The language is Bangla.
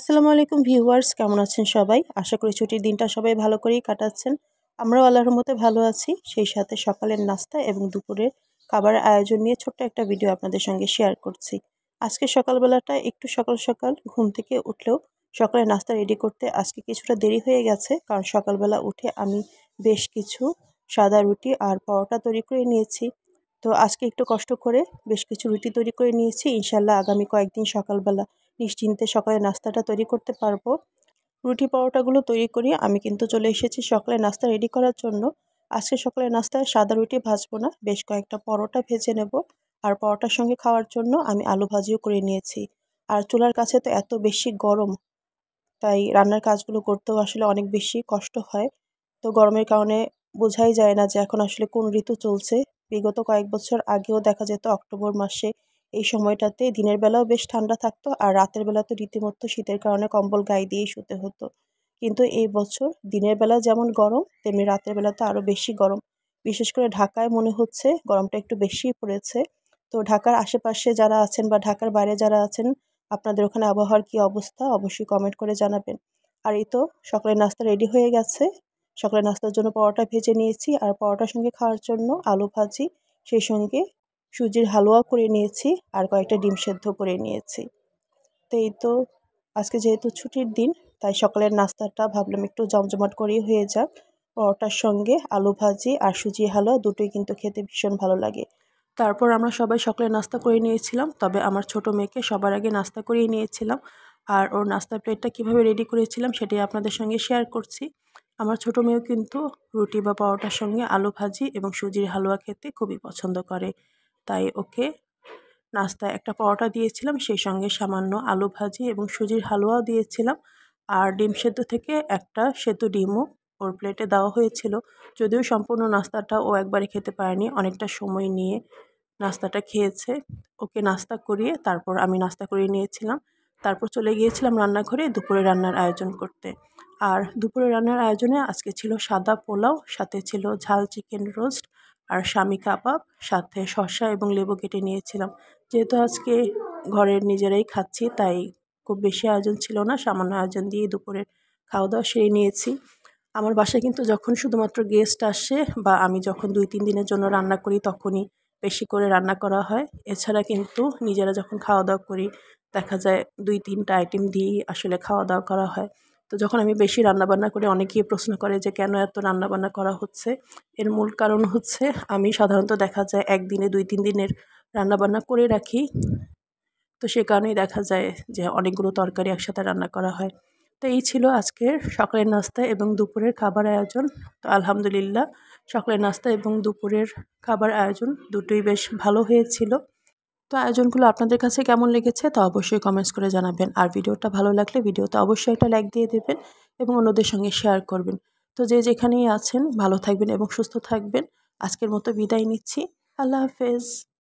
আসসালামু আলাইকুম ভিউয়ার্স, কেমন আছেন সবাই? আশা করি ছুটির দিনটা সবাই ভালো করেই কাটাচ্ছেন। আমরাও আল্লাহর রহমতে ভালো আছি। সেই সাথে সকালের নাস্তা এবং দুপুরের খাবারের আয়োজন নিয়ে ছোট্ট একটা ভিডিও আপনাদের সঙ্গে শেয়ার করছি। আজকে সকালবেলাটা একটু সকাল সকাল ঘুম থেকে উঠলেও সকালের নাস্তা রেডি করতে আজকে কিছুটা দেরি হয়ে গেছে, কারণ সকালবেলা উঠে আমি বেশ কিছু সাদা রুটি আর পরোটা তৈরি করে নিয়েছি। তো আজকে একটু কষ্ট করে বেশ কিছু রুটি তৈরি করে নিয়েছি। ইনশাল্লাহ আগামী কয়েকদিন সকালবেলা নিশ্চিন্তে সকালের নাস্তাটা তৈরি করতে পারবো। রুটি পরোটাগুলো তৈরি করি আমি কিন্তু চলে এসেছি সকালের নাস্তা রেডি করার জন্য। আজকে সকালের নাস্তায় সাদা রুটি ভাজবো না, বেশ কয়েকটা পরোটা ভেজে নেব। আর পরোটার সঙ্গে খাওয়ার জন্য আমি আলু ভাজিও করে নিয়েছি। আর চুলার কাছে তো এত বেশি গরম, তাই রান্নার কাজগুলো করতেও আসলে অনেক বেশি কষ্ট হয়। তো গরমের কারণে বোঝাই যায় না যে এখন আসলে কোন ঋতু চলছে। বিগত কয়েক বছর আগেও দেখা যেত অক্টোবর মাসে এই সময়টাতে দিনের বেলাও বেশ ঠান্ডা থাকতো, আর রাতের বেলা তো রীতিমতো শীতের কারণে কম্বল গায়ে দিয়েই শুতে হতো। কিন্তু এই বছর দিনের বেলা যেমন গরম, তেমনি রাতের বেলা তো আরও বেশি গরম। বিশেষ করে ঢাকায় মনে হচ্ছে গরমটা একটু বেশিই পড়েছে। তো ঢাকার আশেপাশে যারা আছেন বা ঢাকার বাইরে যারা আছেন, আপনাদের ওখানে আবহাওয়ার কী অবস্থা অবশ্যই কমেন্ট করে জানাবেন। আর এই তো সকালের নাস্তা রেডি হয়ে গেছে। সকালের নাস্তার জন্য পরোটা ভেজে নিয়েছি, আর পরোটার সঙ্গে খাওয়ার জন্য আলু ভাজি, সেই সঙ্গে সুজির হালুয়া করে নিয়েছি, আর কয়েকটা ডিম সেদ্ধ করে নিয়েছি। তো এই তো আজকে যেহেতু ছুটির দিন, তাই সকালের নাস্তাটা ভাবলাম একটু জমজমাট করেই হয়ে যাক। পরোটার সঙ্গে আলু ভাজি আর সুজি হালুয়া দুটোই কিন্তু খেতে ভীষণ ভালো লাগে। তারপর আমরা সবাই সকালের নাস্তা করে নিয়েছিলাম, তবে আমার ছোট মেয়েকে সবার আগে নাস্তা করিয়ে নিয়েছিলাম। আর ওর নাস্তার প্লেটটা কীভাবে রেডি করেছিলাম সেটাই আপনাদের সঙ্গে শেয়ার করছি। আমার ছোট মেয়েও কিন্তু রুটি বা পরোটার সঙ্গে আলু ভাজি এবং সুজির হালুয়া খেতে খুবই পছন্দ করে। তাই ওকে নাস্তায় একটা পরোটা দিয়েছিলাম, সেই সঙ্গে সামান্য আলু ভাজি এবং সুজির হালুয়াও দিয়েছিলাম। আর ডিম সেদ্ধ থেকে একটা সেদ্ধ ডিমও ওর প্লেটে দেওয়া হয়েছিল। যদিও সম্পূর্ণ নাস্তাটা ও একবারে খেতে পারেনি, অনেকটা সময় নিয়ে নাস্তাটা খেয়েছে। ওকে নাস্তা করিয়ে তারপর আমি নাস্তা করিয়ে নিয়েছিলাম। তারপর চলে গিয়েছিলাম রান্নাঘরে দুপুরে রান্নার আয়োজন করতে। আর দুপুরে রান্নার আয়োজনে আজকে ছিল সাদা পোলাও, সাথে ছিল ঝাল চিকেন রোস্ট আর শামি কাবাব, সাথে শসা এবং লেবু কেটে নিয়েছিলাম। যেহেতু আজকে ঘরের নিজেরাই খাচ্ছি, তাই খুব বেশি আয়োজন ছিল না, সামান্য আয়োজন দিয়ে দুপুরের খাওয়া দাওয়া সেরে নিয়েছি। আমার বাসায় কিন্তু যখন শুধুমাত্র গেস্ট আসে বা আমি যখন 2-3 দিনের জন্য রান্না করি তখনই বেশি করে রান্না করা হয়। এছাড়া কিন্তু নিজেরা যখন খাওয়া দাওয়া করি দেখা যায় 2-3টা আইটেম দিয়েই আসলে খাওয়া দাওয়া করা হয়। তো যখন আমি বেশি রান্নাবান্না করি অনেকেই প্রশ্ন করে যে কেন এত রান্নাবান্না করা হচ্ছে। এর মূল কারণ হচ্ছে আমি সাধারণত দেখা যায় একদিনে 2-3 দিনের রান্নাবান্না করে রাখি। তো সে কারণেই দেখা যায় যে অনেকগুলো তরকারি একসাথে রান্না করা হয়। তো এই ছিল আজকের সকালের নাস্তা এবং দুপুরের খাবার আয়োজন। তো আলহামদুলিল্লাহ সকালের নাস্তা এবং দুপুরের খাবার আয়োজন দুটোই বেশ ভালো হয়েছিল। তো আয়োজনগুলো আপনাদের কাছে কেমন লেগেছে তা অবশ্যই কমেন্টস করে জানাবেন। আর ভিডিওটা ভালো লাগলে ভিডিওতে অবশ্যই একটা লাইক দিয়ে দেবেন এবং অন্যদের সঙ্গে শেয়ার করবেন। তো যে যেখানেই আছেন ভালো থাকবেন এবং সুস্থ থাকবেন। আজকের মতো বিদায় নিচ্ছি। আল্লাহ হাফেজ।